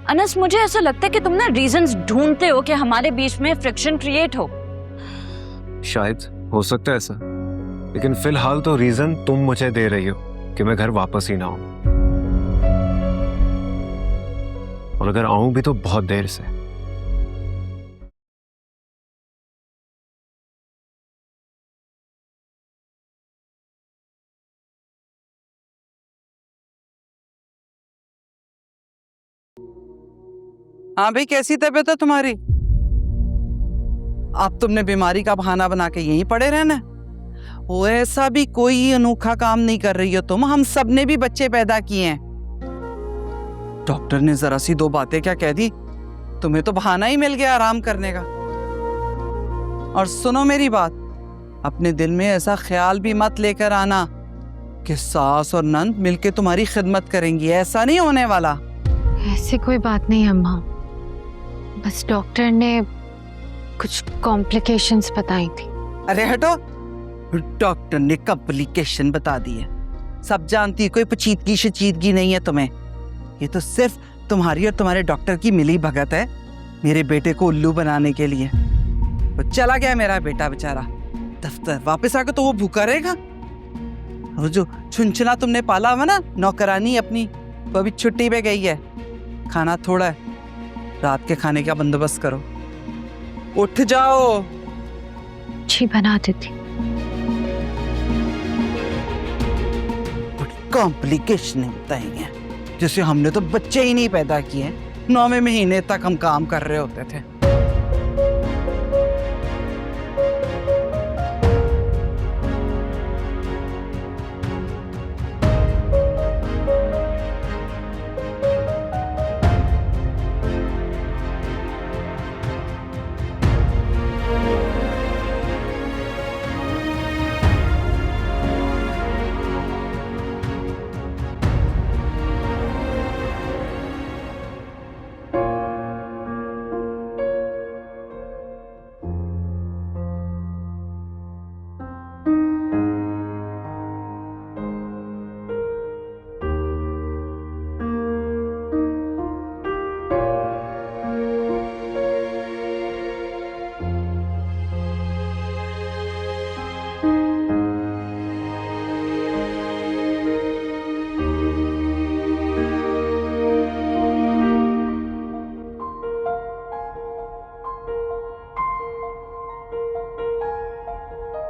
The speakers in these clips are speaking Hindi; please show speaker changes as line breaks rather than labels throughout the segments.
अनस, मुझे ऐसा लगता है कि तुम ना रीजंस ढूंढते हो कि हमारे बीच में फ्रिक्शन क्रिएट हो।
शायद हो सकता है ऐसा, लेकिन फिलहाल तो रीजन तुम मुझे दे रही हो कि मैं घर वापस ही ना आऊं, और अगर आऊं भी तो बहुत देर से।
हाँ भाई, कैसी तबीयत है तुम्हारी? अब तुमने बीमारी का बहाना बना के यहीं पड़े रहना? वो ऐसा भी कोई अनोखा काम नहीं कर रही हो तुम, हम सब ने भी बच्चे पैदा किए हैं। डॉक्टर ने जरा सी दो बातें क्या कह दी, तुम्हें तो बहाना ही मिल गया आराम करने का। और सुनो मेरी बात, अपने दिल में ऐसा ख्याल भी मत लेकर आना कि सास और नंद मिलके तुम्हारी खिदमत करेंगी, ऐसा नहीं होने वाला।
ऐसे कोई बात नहीं अम्मा, बस डॉक्टर ने कुछ कॉम्प्लिकेशंस बताई थी।
अरे हटो, डॉक्टर ने कॉम्प्लिकेशन बता दी है, सब जानती है, कोई पचीदगी शचीदगी नहीं है तुम्हें। ये तो सिर्फ तुम्हारी और तुम्हारे डॉक्टर की मिली भगत है मेरे बेटे को उल्लू बनाने के लिए। तो चला गया मेरा बेटा बेचारा दफ्तर, वापस आकर तो वो भूखा रहेगा। वो जो छुनछुना तुमने पाला हुआ ना नौकरानी अपनी, वो अभी छुट्टी पे गई है, खाना थोड़ा है, रात के खाने का बंदोबस्त करो, उठ जाओ।
जी बना देती।
कॉम्प्लिकेशन बताएंगे, जैसे हमने तो बच्चे ही नहीं पैदा किए, 9वें महीने तक हम काम कर रहे होते थे।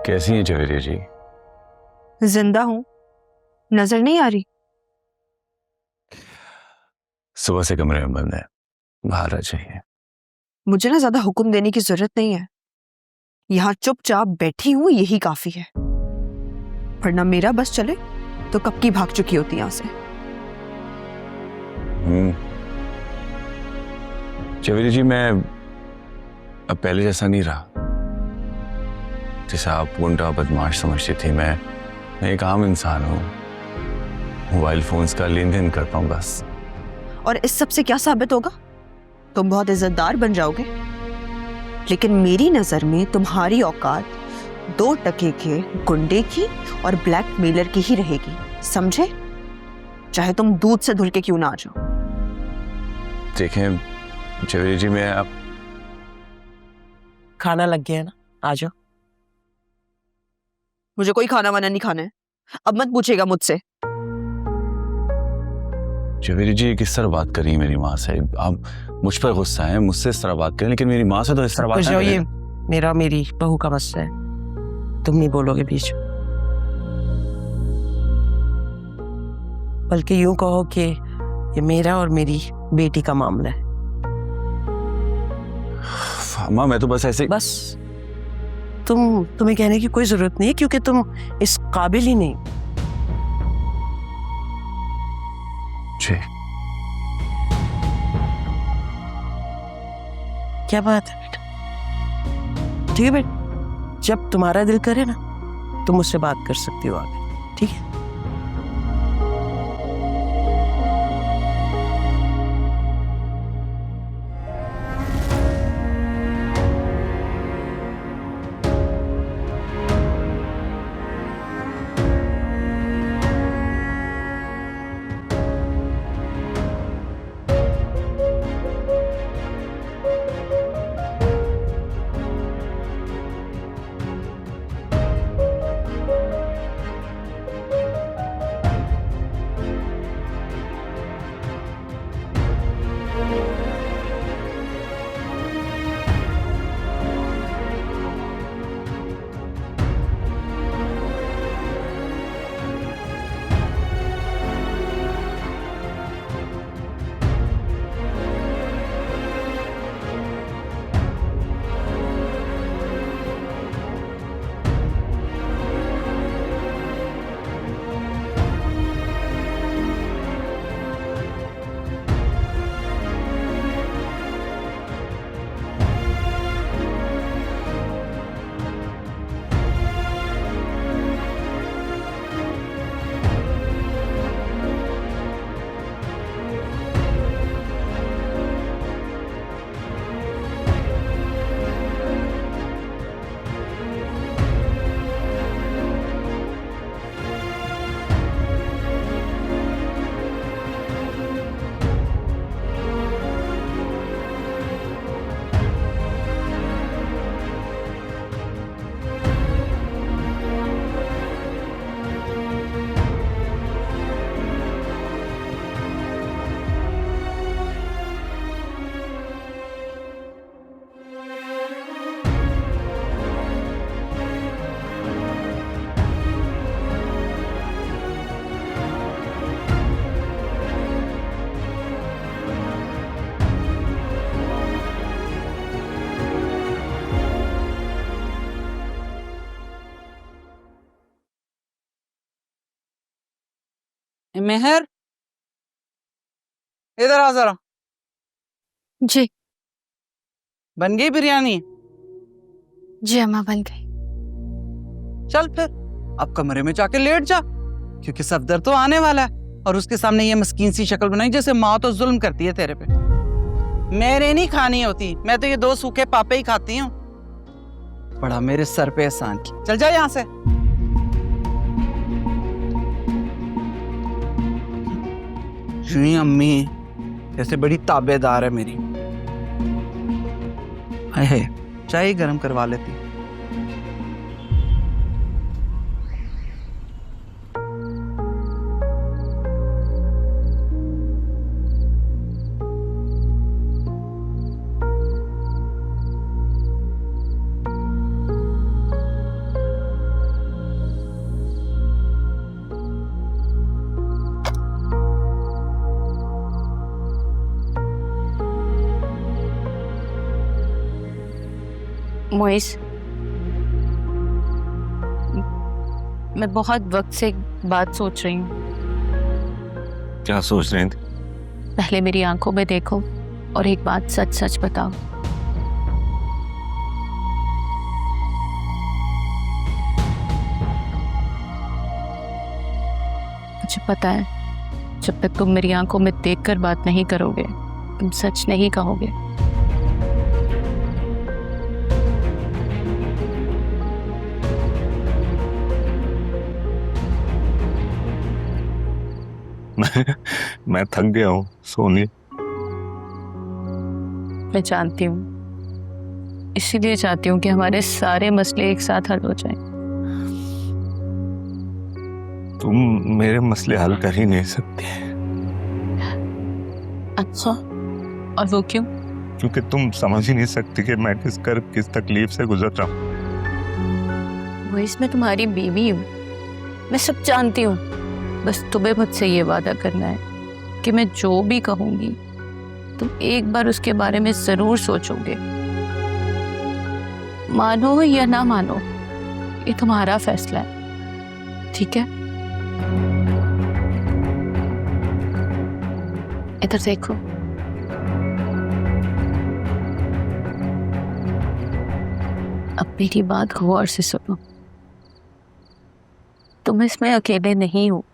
कैसी हैं जवेरिया जी?
जिंदा हूं, नजर नहीं आ रही?
सुबह से कमरे में बंद है, बाहर आ जाइए।
मुझे ना ज्यादा हुक्म देने की जरूरत नहीं है, यहाँ चुपचाप बैठी हूं यही काफी है, वरना मेरा बस चले तो कब की भाग चुकी होती यहाँ से।
जवेरिया जी, मैं अब पहले जैसा नहीं रहा, जैसा आप गुंडा बदमाश समझती थी। मैं एक आम इंसान हूँ, मोबाइल फोन्स का लेन देन करता हूँ बस।
और इस सब से क्या साबित होगा? तुम बहुत इज्जतदार बन जाओगे, लेकिन मेरी नजर में तुम्हारी औकात 2 टके के गुंडे की और ब्लैकमेलर की ही रहेगी, समझे? चाहे तुम दूध से धुल के क्यों ना आ जाओ।
देखें जवेरिया जी, मैं आप
खाना लग गया है ना, आ जाओ। मुझे कोई खाना वाना नहीं खाना है, अब मत पूछेगा मुझसे।
जवेरिया जी किस तरह बात करी मेरी माँ से? आप मुझ पर गुस्सा है, मुझसे इस तरह बात करें, लेकिन मेरी माँ से तो इस तरह बात नहीं
ये मेरा मेरी बहू का मसला है, तुम नहीं बोलोगे बीच, बल्कि यूं कहो कि ये मेरा और मेरी बेटी का मामला है।
माँ मैं तो बस ऐसे
बस तुम्हें कहने की कोई जरूरत नहीं है, क्योंकि तुम इस काबिल ही नहीं।
जी
क्या बात है बेटा? ठीक है बेटा, जब तुम्हारा दिल करे ना तुम मुझसे बात कर सकती हो आगे, ठीक है?
मेहर, इधर आ जरा।
जी
बन गई बिरयानी?
जी अम्मा, बन गई।
चल फिर अब कमरे में जाके लेट जा, क्योंकि सफदर तो आने वाला है और उसके सामने ये मस्कीन सी शक्ल बनाई जैसे माँ तो जुल्म करती है तेरे पे। मेरे नहीं खानी होती, मैं तो ये 2 सूखे पापे ही खाती हूँ। बड़ा मेरे सर पे एहसान की। चल जा यहाँ से। जी अम्मी जैसे बड़ी ताबेदार है मेरी। है चाय गरम करवा लेती।
मोइस, मैं बहुत वक्त से एक बात सोच रही हूँ।
क्या सोच रहे थे?
पहले मेरी आंखों में देखो और एक बात सच सच बताओ। मुझे पता है जब तक तुम मेरी आंखों में देखकर बात नहीं करोगे तुम सच नहीं कहोगे।
मैं थक गया हूँ सोनी।
मैं जानती हूँ, इसीलिए चाहती हूँ कि हमारे सारे मसले एक साथ हल हो जाएं।
तुम मेरे मसले हल कर ही नहीं सकती।
अच्छा, और वो क्यों?
क्योंकि तुम समझ ही नहीं सकती कि मैं किस कर्ब किस तकलीफ से गुजर रहा हूँ।
वो इसमें तुम्हारी बीवी हूँ, मैं सब जानती हूँ। बस तुम्हें मुझसे ये वादा करना है कि मैं जो भी कहूँगी तुम एक बार उसके बारे में जरूर सोचोगे। मानो या ना मानो ये तुम्हारा फैसला है, ठीक है? इधर देखो। अब मेरी बात गौर से सुनो। तुम इसमें अकेले नहीं हो।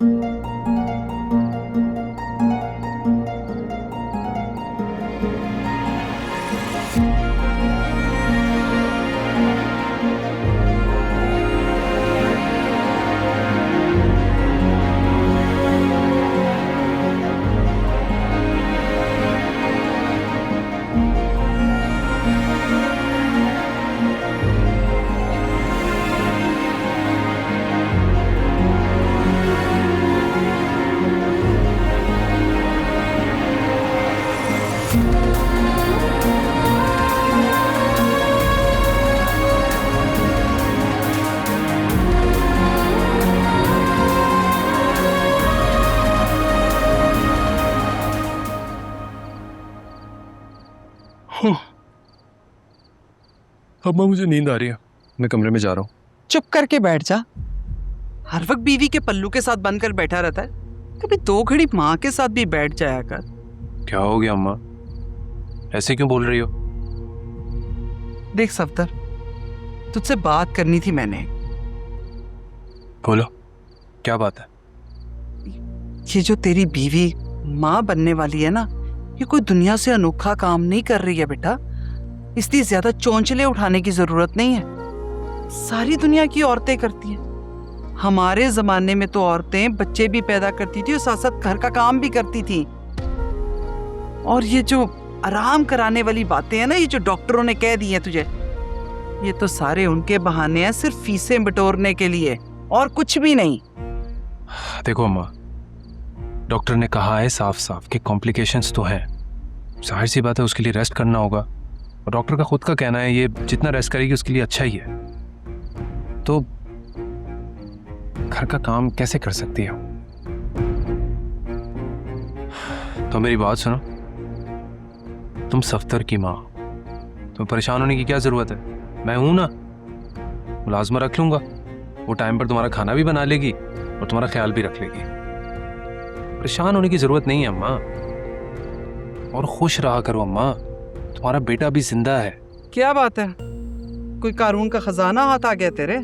अम्मा मुझे नींद आ रही है, मैं कमरे में जा रहा हूँ।
चुप करके बैठ जा। हर वक्त बीवी के पल्लू के साथ बंद कर बैठा रहता है, कभी 2 घड़ी माँ के साथ भी बैठ जाया कर।
क्या हो गया अम्मा, ऐसे क्यों बोल रही हो?
देख सफदर, तुझसे बात करनी थी मैंने।
बोलो, क्या बात है?
ये जो तेरी बीवी माँ बनने वाली है ना, ये कोई दुनिया से अनोखा काम नहीं कर रही है बेटा। इसलिए ज्यादा चौंचले उठाने की जरूरत नहीं है। सारी दुनिया की औरतें करती हैं। हमारे जमाने में तो औरतें बच्चे भी पैदा करती थी और साथ साथ घर का काम भी करती थी। और ये जो आराम कराने वाली बातें हैं ना, ये जो डॉक्टरों ने कह दी हैं तुझे, ये तो सारे उनके बहाने हैं, सिर्फ फीसें बटोरने के लिए, और कुछ भी नहीं।
देखो अम्मा, डॉक्टर ने कहा है साफ साफ कि कॉम्प्लिकेशंस तो हैं। जाहिर सी बात है, उसके लिए रेस्ट करना होगा। और डॉक्टर का खुद का कहना है ये जितना रेस्ट करेगी उसके लिए अच्छा ही है। तो घर का काम कैसे कर सकती है? तो मेरी बात सुनो, तुम सफ्तर की माँ, तुम्हें परेशान होने की क्या जरूरत है? मैं हूं ना, मुलाजमा रख लूंगा। वो टाइम पर तुम्हारा खाना भी बना लेगी और तुम्हारा ख्याल भी रख लेगी। परेशान होने की जरूरत नहीं है अम्मा। और खुश रहा करो अम्मा, तुम्हारा बेटा भी जिंदा है।
क्या बात है, कोई कारून का खजाना हाथ आ गया तेरे,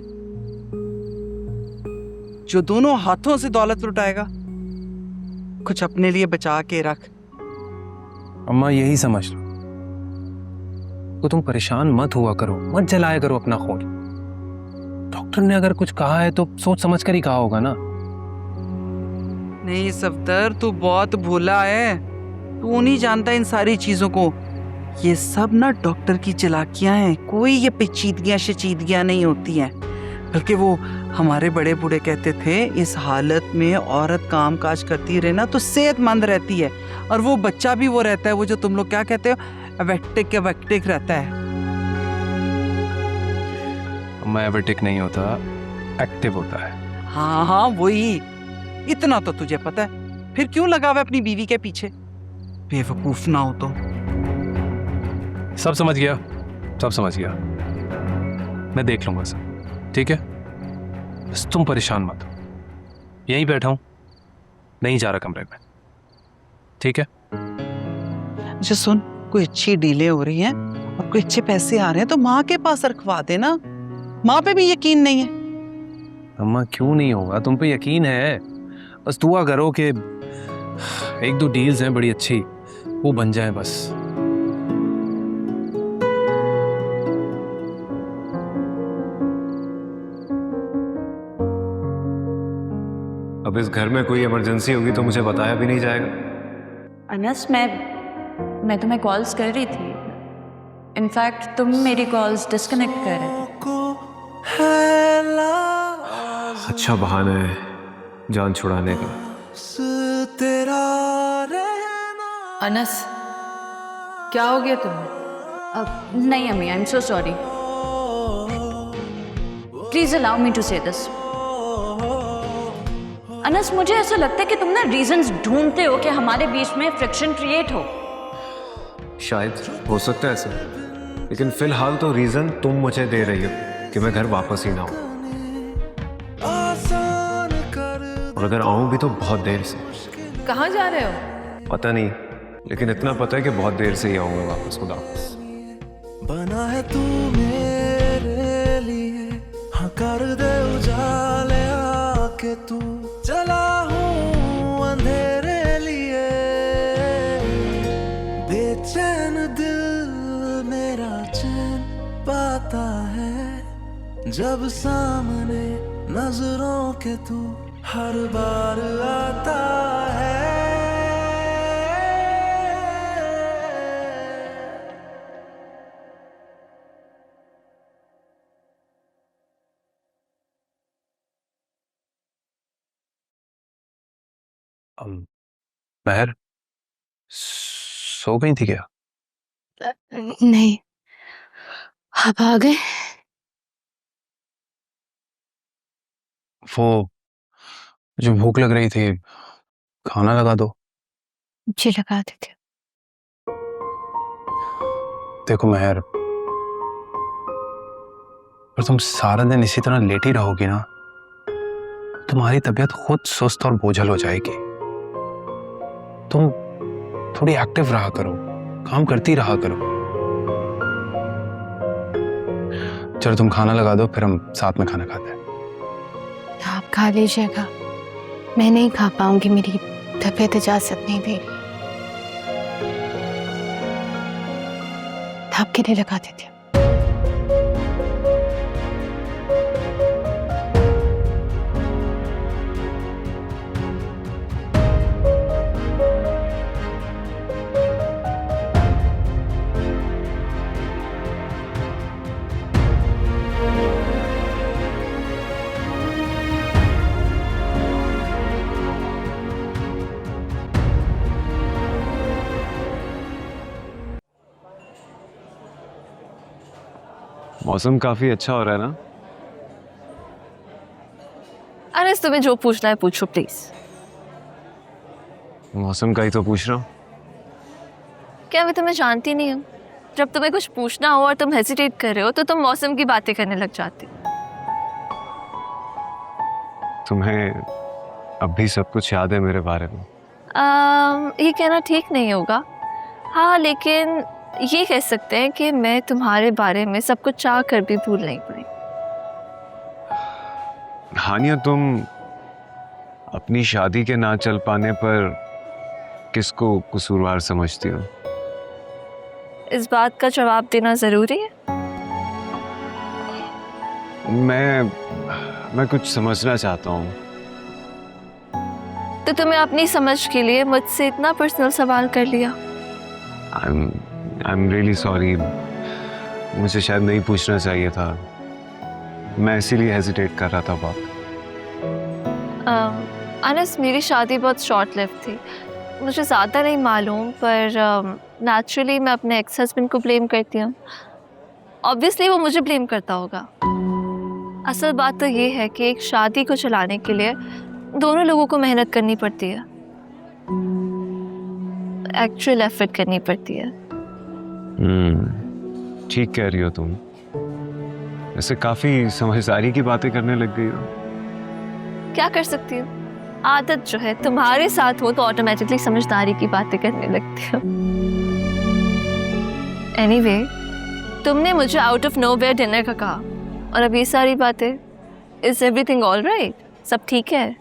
जो दोनों हाथों से दौलत लुटाएगा? कुछ अपने लिए बचा के रख।
अम्मा यही समझ लो, तो तुम परेशान मत हुआ करो, मत जलाया करो अपना खून। डॉक्टर ने अगर कुछ कहा है तो सोच समझ कर ही कहा होगा ना।
नहीं सफदर, तू बहुत भोला है। तू नहीं जानता इन सारी चीजों को। ये सब ना डॉक्टर की चालाकियां हैं। कोई ये पेचीदगियां शचीदगियां नहीं होती हैं। बल्कि वो हमारे बड़े बूढ़े कहते थे, इस हालत में औरत काम काज करती रहे ना तो सेहतमंद रहती है, और वो बच्चा भी वो रहता है, वो जो तुम लोग क्या कहते हो, अवेक्टिक रहता है।
अम्मा एवर्टिक नहीं होता, एक्टिव होता है।
हाँ हाँ वही, इतना तो तुझे पता है। फिर क्यों लगा हुआ अपनी बीवी के पीछे? बेवकूफ ना हो तो।
सब समझ गया, सब समझ गया। मैं देख लूंगा सब, ठीक है? बस तुम परेशान मत हो। यहीं बैठा हूं, नहीं जा रहा कमरे में, ठीक है?
अच्छा सुन, कोई अच्छी डीलें हो रही हैं और कोई अच्छे पैसे आ रहे हैं तो माँ के पास रखवा देना। माँ पे भी यकीन नहीं है।
अम्मा क्यों नहीं होगा, तुम पे यकीन है। बस दुआ करो कि 1-2 डील्स हैं बड़ी अच्छी, वो बन जाए बस।
अब इस घर में कोई इमरजेंसी होगी तो मुझे बताया भी नहीं जाएगा।
अनस, मैं तुम्हें कॉल्स कर रही थी। इनफैक्ट तुम मेरी कॉल्स डिस्कनेक्ट कर रहे थे।
अच्छा बहाना है जान छुड़ाने का।
अनस, क्या हो गया तुम्हें?
नहीं अम्मी, I am so sorry. Please allow me to say this. Anas, मुझे ऐसा लगता है कि तुम ना रीजंस ढूंढते हो कि हमारे बीच में फ्रिक्शन क्रिएट हो।
शायद हो सकता है ऐसा, लेकिन फिलहाल तो रीजन तुम मुझे दे रही हो कि मैं घर वापस ही ना आऊं। और अगर आऊं भी तो बहुत देर से।
कहाँ जा रहे हो?
पता नहीं, लेकिन इतना पता है कि बहुत देर से ही आऊंगा वापस। खुदा हाफिज़।
बना है तू मेरे लिए, हाँ कर दे उजाले आके तू। चला हूँ अंधेरे लिए, बेचैन दिल मेरा चैन पाता है जब सामने नजरों के तू हर बार आता है।
महर, सो गई थी क्या?
नहीं, आप आ गए?
वो जो भूख लग रही थी, खाना लगा दो।
जी लगा देते।
देखो मेहर, और तुम सारा दिन इसी तरह लेटी रहोगी ना, तुम्हारी तबीयत खुद सुस्त और बोझल हो जाएगी। तुम थोड़ी एक्टिव रहा करो, काम करती रहा करो। चलो तुम खाना लगा दो, फिर हम साथ में खाना खाते हैं।
आप खा लीजिएगा, मैं नहीं खा पाऊंगी, मेरी तबीयत इजाजत नहीं दे रही। आपके लिए लगा देती हूँ।
मौसम काफी अच्छा हो रहा है ना?
अरे तुम्हें जो पूछना है पूछो प्लीज।
मौसम का ही तो पूछ रहा हूँ।
क्या मैं तुम्हें जानती नहीं हूँ? जब तुम्हें कुछ पूछना हो और तुम हेजिटेट कर रहे हो तो तुम मौसम की बातें करने लग जाती हो।
तुम्हें अब भी सब कुछ याद है मेरे बारे में?
ये कहना ठीक नहीं होगा। हाँ, लेकिन ये कह सकते हैं कि मैं तुम्हारे बारे में सब कुछ चाह कर भी भूल नहीं पाई।
हानिया, तुम अपनी शादी के ना चल पाने पर किसको कसूरवार समझती हो?
इस बात का जवाब देना जरूरी है?
मैं कुछ समझना चाहता हूँ।
तो तुम्हें अपनी समझ के लिए मुझसे इतना पर्सनल सवाल कर लिया?
I'm really sorry। मुझे शायद नहीं पूछना चाहिए था। मैं इसीलिए हेजिटेट कर रहा था बहुत।
अनस, मेरी शादी बहुत शॉर्ट लिव थी। मुझे ज़्यादा नहीं मालूम, पर नेचुरली मैं अपने एक्स हस्बैंड को ब्लेम करती हूँ। ऑब्वियसली वो मुझे ब्लेम करता होगा। असल बात तो ये है कि एक शादी को चलाने के लिए दोनों लोगों को मेहनत करनी पड़ती है, एक्चुअल एफर्ट करनी पड़ती है।
ठीक कह रही हो तुम। वैसे काफी समझदारी की बातें करने लग गई हो।
क्या कर सकती हूँ, आदत जो है। तुम्हारे साथ हो तो ऑटोमेटिकली समझदारी की बातें करने लगती हो। एनीवे, तुमने मुझे आउट ऑफ नोवेयर डिनर का कहा और अब ये सारी बातें। Is everything all right? सब ठीक है?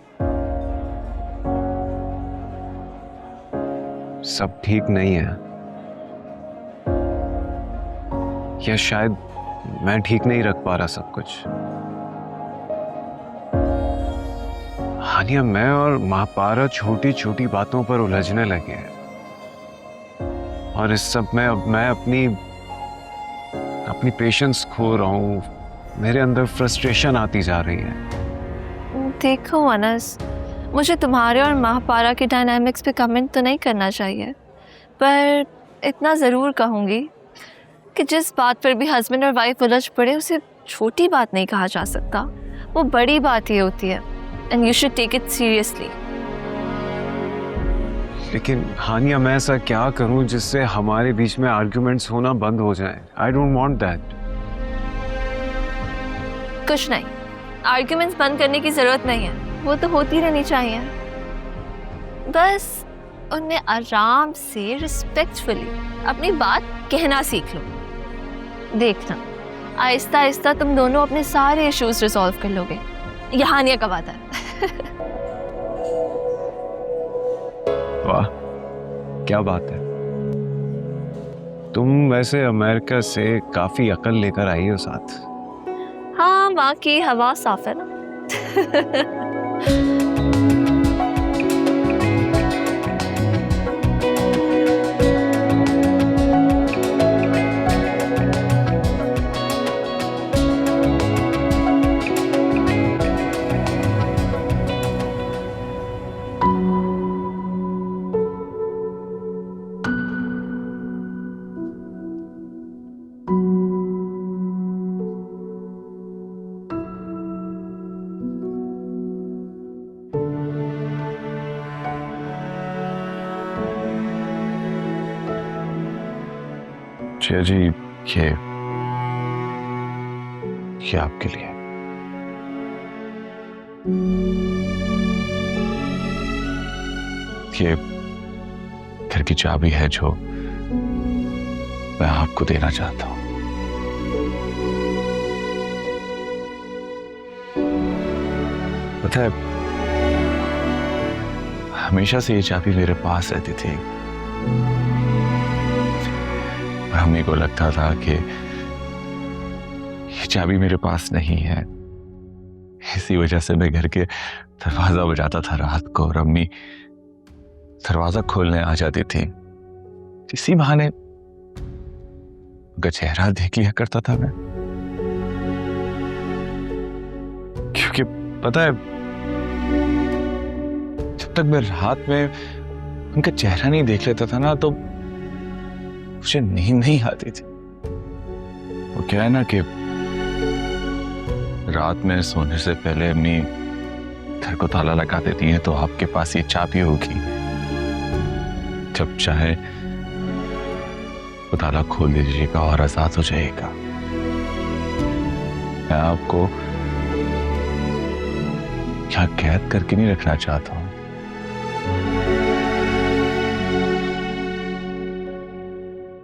सब ठीक नहीं है, या शायद मैं ठीक नहीं रख पा रहा सब कुछ। हानिया, मैं और महापारा छोटी छोटी बातों पर उलझने लगे हैं, और इस सब में अब मैं अपनी पेशेंस खो रहा हूँ। मेरे अंदर फ्रस्ट्रेशन आती जा रही है।
देखो अनस, मुझे तुम्हारे और महापारा के डायनामिक्स पे कमेंट तो नहीं करना चाहिए, पर इतना ज़रूर कहूँगी कि जिस बात पर भी हस्बैंड और वाइफ उलझ पड़े उसे छोटी बात नहीं कहा जा सकता। वो बड़ी बात ही होती है, and you should take it seriously.
लेकिन हानिया, मैं ऐसा क्या करूं जिससे हमारे बीच में आर्ग्यूमेंट्स होना बंद हो जाए? I don't want that.
कुछ नहीं, आर्ग्यूमेंट्स बंद करने की ज़रूरत नहीं है, वो तो होती रहनी चाहिए। बस उनमें आराम से रिस्पेक्टफुली अपनी बात कहना सीख लो। देखना, आहिस्ता आहिस्ता तुम दोनों अपने सारे इश्यूज रिजॉल्व कर लोगे। ये हानिया का वादा है।
वाह, क्या बात है। तुम वैसे अमेरिका से काफी अकल लेकर आई हो साथ।
हाँ, वहाँ की हवा साफ है ना।
जिया जी, ये आपके लिए। ये घर की चाबी है जो मैं आपको देना चाहता हूं। पता है, हमेशा से ये चाबी मेरे पास रहती थी और हमें को लगता था कि ये चाबी मेरे पास नहीं है। इसी वजह से मैं घर के दरवाजा बजाता था रात को और अम्मी दरवाजा खोलने आ जाती थी। इसी बहाने उनका चेहरा देख लिया करता था मैं, क्योंकि पता है, जब तक मैं रात में उनका चेहरा नहीं देख लेता था ना तो मुझे नींद नहीं आती थी। वो क्या है ना कि रात में सोने से पहले अम्मी घर को ताला लगा देती हैं, तो आपके पास ये चाबी होगी, जब चाहे वो ताला खोल दीजिएगा और आजाद हो जाएगा। मैं आपको यहाँ कैद करके नहीं रखना चाहता हूं।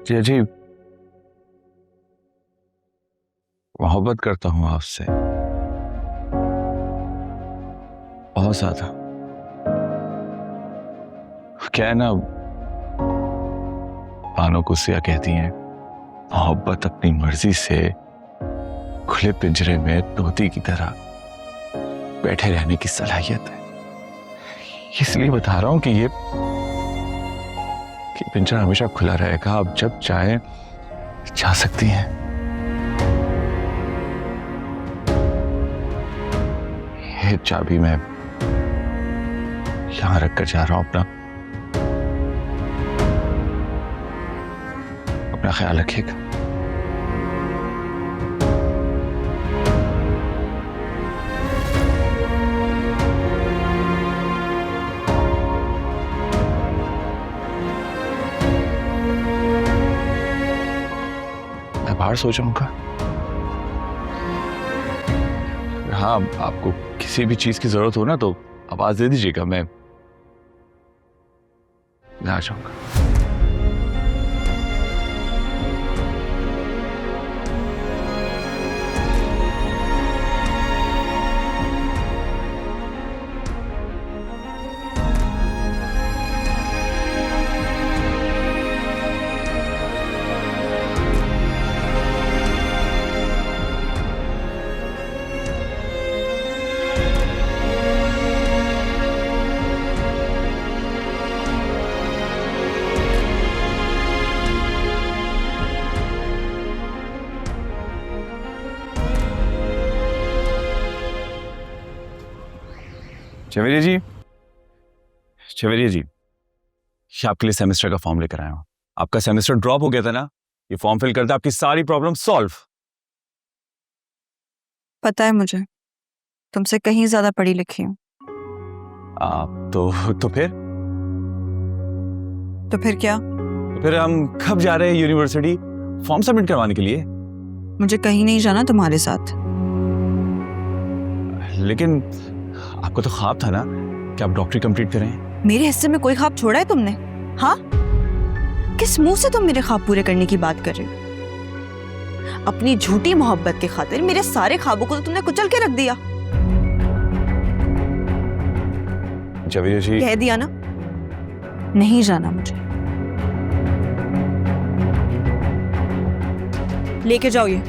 जी जी, मोहब्बत करता हूं आपसे बहुत ज्यादा। क्या है ना, पानो कुसिया कहती हैं, मोहब्बत अपनी मर्जी से खुले पिंजरे में तोते की तरह बैठे रहने की सलाहियत है। इसलिए बता रहा हूं कि ये पिंजरा हमेशा खुला रहेगा, आप जब चाहे जा सकती हैं। ये चाबी मैं यहां रखकर जा रहा हूं। अपना ख्याल रखिएगा। मैं बाहर सो जाऊंगा। हाँ, आपको किसी भी चीज की जरूरत हो ना तो आवाज दे दीजिएगा, मैं आ जाऊंगा। चवेरिया जी, चवेरिया जी, ये आपके लिए सेमेस्टर का फॉर्म लेकर आया हूं। आपका सेमेस्टर ड्रॉप हो गया था ना, ये फॉर्म फिल करते आपकी सारी प्रॉब्लम सॉल्व।
पता है मुझे, तुमसे कहीं ज्यादा पढ़ी लिखी हूँ।
तो फिर
क्या?
तो फिर हम कब जा रहे हैं यूनिवर्सिटी फॉर्म सबमिट करवाने के लिए?
मुझे कहीं नहीं जाना तुम्हारे साथ।
लेकिन आपको तो ख्वाब था ना कि आप डॉक्टरी कंप्लीट करें।
मेरे हिस्से में कोई ख्वाब छोड़ा है तुमने? हाँ, किस मुंह से तुम मेरे ख्वाब पूरे करने की बात कर रहे हो? अपनी झूठी मोहब्बत की खातिर मेरे सारे ख्वाबों को तो तुमने कुचल के रख दिया।
चवेरिया जी,
कह दिया ना, नहीं जाना मुझे। लेके जाओ ये।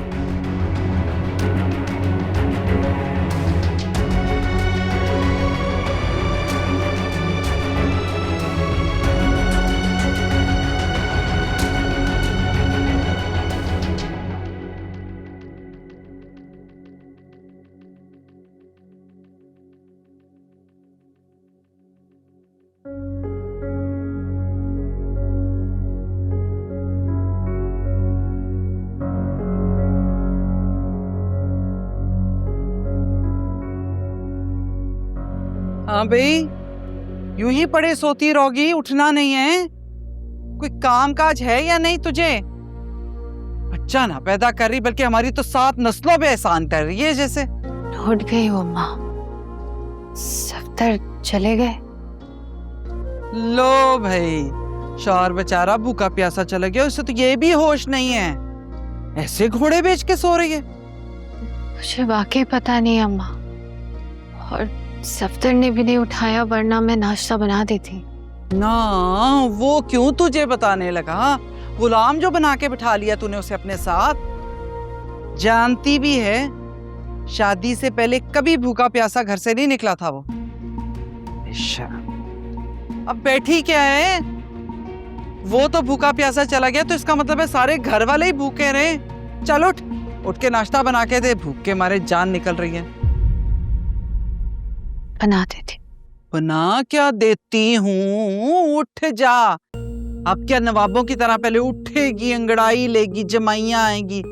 हाँ भाई, यूं ही पड़े सोती रहोगी, उठना नहीं है? कोई काम काज है या नहीं तुझे? बच्चा ना पैदा कर रही बल्कि हमारी तो 7 नस्लों पे एहसान कर रही है जैसे।
लौट गई वो माँ, सफ्तर चले गए।
लो भाई, शौहर बेचारा भूखा प्यासा चला गया, उसे तो ये भी होश नहीं है, ऐसे घोड़े बेच के सो रही है।
मुझे वाकई पता नहीं अम्मा, और सफ्तर ने भी नहीं उठाया, वरना मैं नाश्ता बना दी थी।
ना वो क्यों तुझे बताने लगा? गुलाम जो बना के बिठा लिया तूने उसे अपने साथ। जानती भी है शादी से पहले कभी भूखा प्यासा घर से नहीं निकला था वो। अब बैठी क्या है? वो तो भूखा प्यासा चला गया तो इसका मतलब है सारे घर वाले ही भूखे रहे। चल उठ के नाश्ता बना के दे, भूख के मारे जान निकल रही है।
बना देती।
बना क्या देती हूँ, उठ जा। अब क्या नवाबों की तरह पहले उठेगी, अंगड़ाई लेगी, जमाइयां आएगी,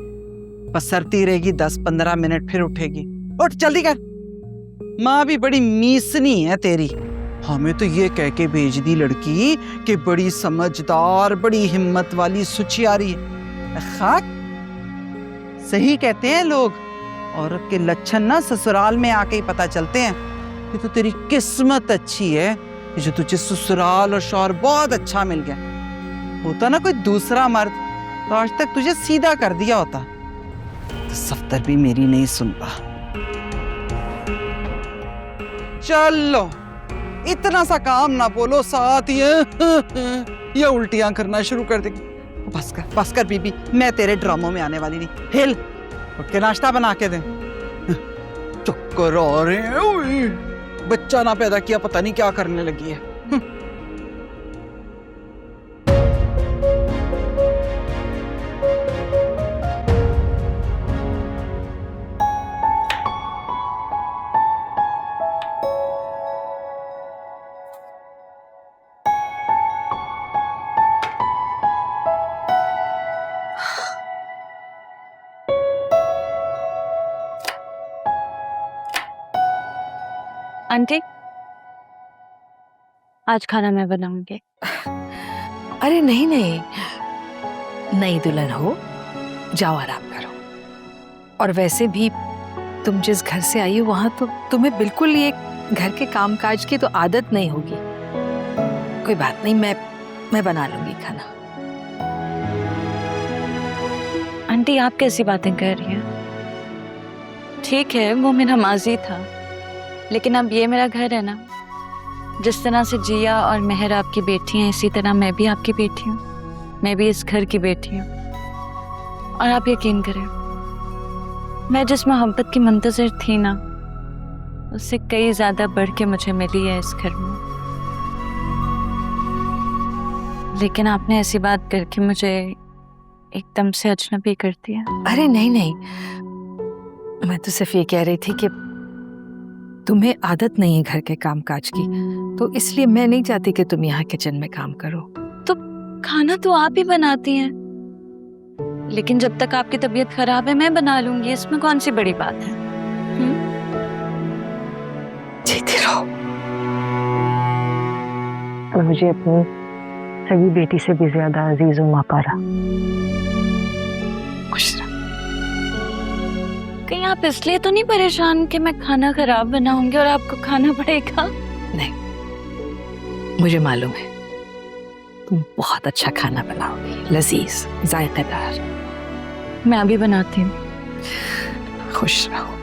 पसरती रहेगी 10-15 मिनट, फिर उठेगी। उठ जल्दी कर। माँ भी बड़ी मीसनी है तेरी, हमें तो ये कह के भेज दी लड़की कि बड़ी समझदार, बड़ी हिम्मत वाली सुचियारी है। खाक सही कहते हैं लोग, औरत के लक्षण ना ससुराल में आके ही पता चलते हैं। ये तो तेरी किस्मत अच्छी है कि जो तुझे ससुराल और शौहर बहुत अच्छा मिल गया। होता ना कोई दूसरा मर्द तो आज तक तुझे सीधा कर दिया होता। तो सफ्तर भी मेरी नहीं सुनता। चलो इतना सा काम ना बोलो, साथ ये उल्टियां करना शुरू कर देगी। बस कर बीबी, मैं तेरे ड्रामों में आने वाली नहीं। हिल, उठ के नाश्ता बना के दे। चक्कर आ रहे हैं, बच्चा ना पैदा किया पता नहीं क्या करने लगी है।
आंटी, आज खाना मैं बनाऊंगी।
अरे नहीं नहीं, नई दुल्हन हो, जाओ आराम करो। और वैसे भी तुम जिस घर से आई हो वहां तो तुम्हें बिल्कुल ये घर के कामकाज की तो आदत नहीं होगी। कोई बात नहीं, मैं बना लूंगी खाना।
आंटी, आप कैसी बातें कर रही हैं? ठीक है, वो मेरा माजी था, लेकिन अब ये मेरा घर है ना। जिस तरह से जिया और मेहर आपकी बेटी हैं, इसी तरह मैं भी आपकी बेटी हूँ। मैं भी इस घर की बेटी हूँ। और आप यकीन करें, मैं जिस मोहब्बत की मुंतज़िर थी ना, उससे कई ज्यादा बढ़ के मुझे मिली है इस घर में। लेकिन आपने ऐसी बात करके मुझे एकदम से अजनबी कर दिया।
अरे नहीं नहीं, मैं तो सिर्फ ये कह रही थी कि तुम्हें आदत नहीं है घर के कामकाज की, तो इसलिए मैं नहीं चाहती कि तुम यहाँ किचन में काम करो।
तो खाना तो आप ही बनाती हैं, लेकिन जब तक आपकी तबीयत खराब है मैं बना लूंगी, इसमें कौन सी बड़ी बात है?
जीती रहो। और मुझे अपनी सगी बेटी से भी ज्यादा अजीज हूँ मापारा। खुश रहो।
कहीं आप इसलिए तो नहीं परेशान कि मैं खाना खराब बनाऊंगी और आपको खाना पड़ेगा?
नहीं, मुझे मालूम है तुम बहुत अच्छा खाना बनाओगी, लजीज, जायकेदार।
मैं अभी बनाती हूँ।
खुश रहो।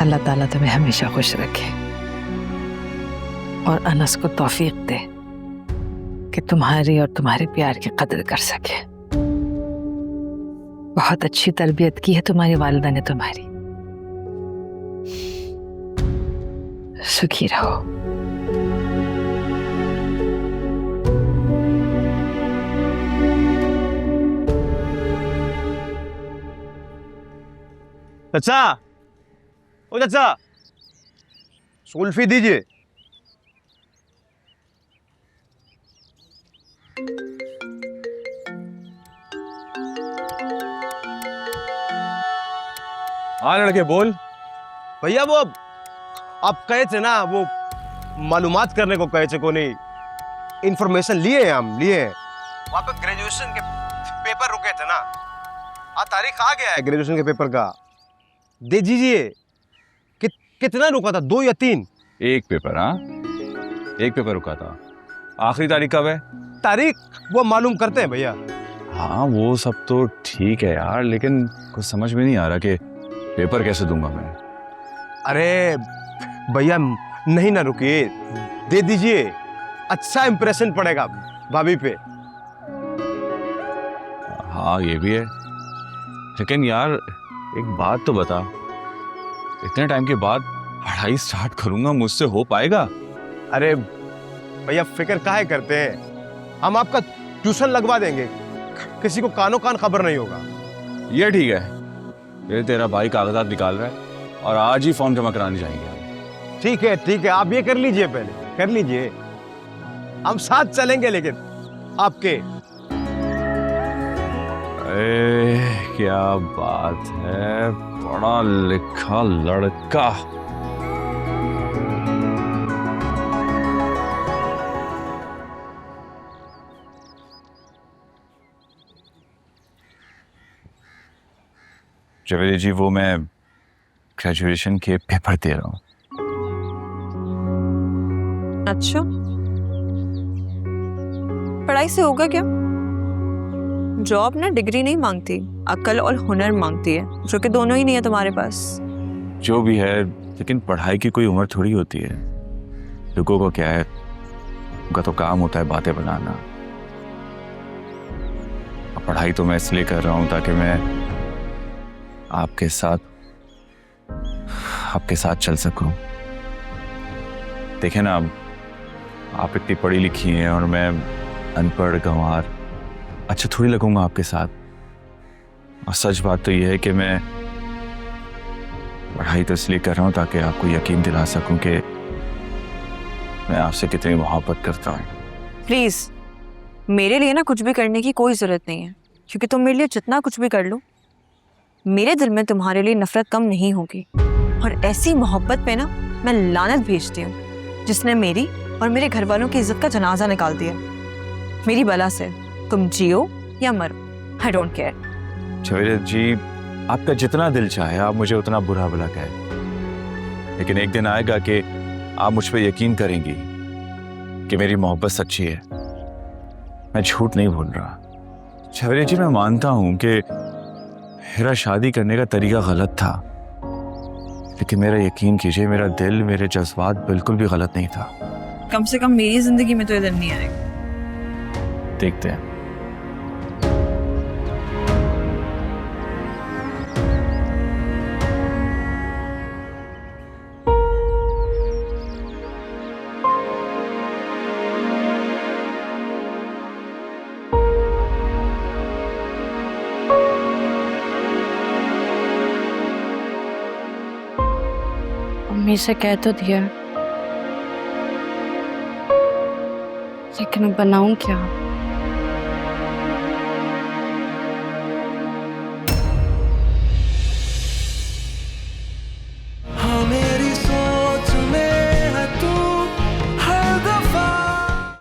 अल्लाह ताला तुम्हें हमेशा खुश रखे और अनस को तौफीक दे कि तुम्हारी और तुम्हारे प्यार की कदर कर सके। बहुत अच्छी तरबियत की है तुम्हारी वालिदा ने तुम्हारी। सुखी रहो।
चाचा, ओ चाचा, सुल्फी दीजिए। हाँ लड़के बोल। भैया वो आप कहे थे ना, वो मालूमात करने को कहे थे को नहीं, इंफॉर्मेशन लिए हैं हम, लिए हैं। वहाँ पे ग्रेजुएशन के पेपर रुके थे ना, तारीख आ गया है ग्रेजुएशन के पेपर का, दे दीजिए। कितना रुका था, 2 या 3?
एक पेपर, हाँ, एक पेपर रुका था। आखिरी तारीख कब है?
तारीख वो मालूम करते हैं भैया।
हाँ वो सब तो ठीक है यार, लेकिन कुछ समझ में नहीं आ रहा कि पेपर कैसे दूंगा मैं।
अरे भैया नहीं ना रुकिए, दे दीजिए, अच्छा इंप्रेशन पड़ेगा भाभी पे।
हाँ ये भी है, लेकिन यार एक बात तो बता, इतने टाइम के बाद पढ़ाई स्टार्ट करूंगा, मुझसे हो पाएगा?
अरे भैया फिक्र काहे करते हैं, हम आपका ट्यूशन लगवा देंगे, किसी को कानो कान खबर नहीं होगा।
ये ठीक है, ये तेरा भाई कागजात निकाल रहा है और आज ही फॉर्म जमा कराने जाएंगे।
ठीक है, आप ये कर लीजिए, पहले कर लीजिए, हम साथ चलेंगे लेकिन आपके।
क्या बात है, पढ़ा लिखा लड़का। जवेदी जी, वो मैं ग्रेजुएशन के पेपर दे रहा हूँ।
अच्छा, पढ़ाई से होगा क्या? जॉब ना डिग्री नहीं मांगती, अक्ल और हुनर मांगती है, जो कि दोनों ही नहीं है तुम्हारे पास।
जो भी है, लेकिन पढ़ाई की कोई उम्र थोड़ी होती है। लोगों को क्या है, उनका तो काम होता है बातें बनाना। पढ़ाई तो मैं इसलिए कर रहा हूँ ताकि मैं आपके साथ चल सकूं। देखें ना, आप इतनी पढ़ी लिखी हैं और मैं अनपढ़ गंवार, अच्छा थोड़ी लगूंगा आपके साथ। और सच बात तो यह है कि मैं पढ़ाई तो इसलिए कर रहा हूं ताकि आपको यकीन दिला सकूं कि मैं आपसे कितनी मोहब्बत करता हूं।
प्लीज, मेरे लिए ना कुछ भी करने की कोई जरूरत नहीं है, क्योंकि तुम मेरे लिए जितना कुछ भी कर लो, मेरे दिल में तुम्हारे लिए नफरत कम नहीं होगी। और ऐसी मोहब्बत पे ना मैं लानत भेजती हूँ जिसने मेरी और मेरे घर वालों की इज्जत का जनाजा निकाल दिया। मेरी बला से तुम जियो या मरो, आई डोंट केयर।
छवेद जी, आपका जितना दिल चाहे आप मुझे उतना बुरा भला कहे, लेकिन एक दिन आएगा कि आप मुझ पर यकीन करेंगी कि मेरी मोहब्बत सच्ची है। मैं झूठ नहीं बोल रहा। छवेद जी, मैं मानता हूं कि मेरा शादी करने का तरीका गलत था, लेकिन मेरा यकीन कीजिए, मेरा दिल, मेरे जज्बात बिल्कुल भी गलत नहीं था।
कम से कम मेरी जिंदगी में तो ये दिन नहीं आएगा।
देखते हैं।
मम्मी से कह तो दिया, लेकिन बनाऊं क्या?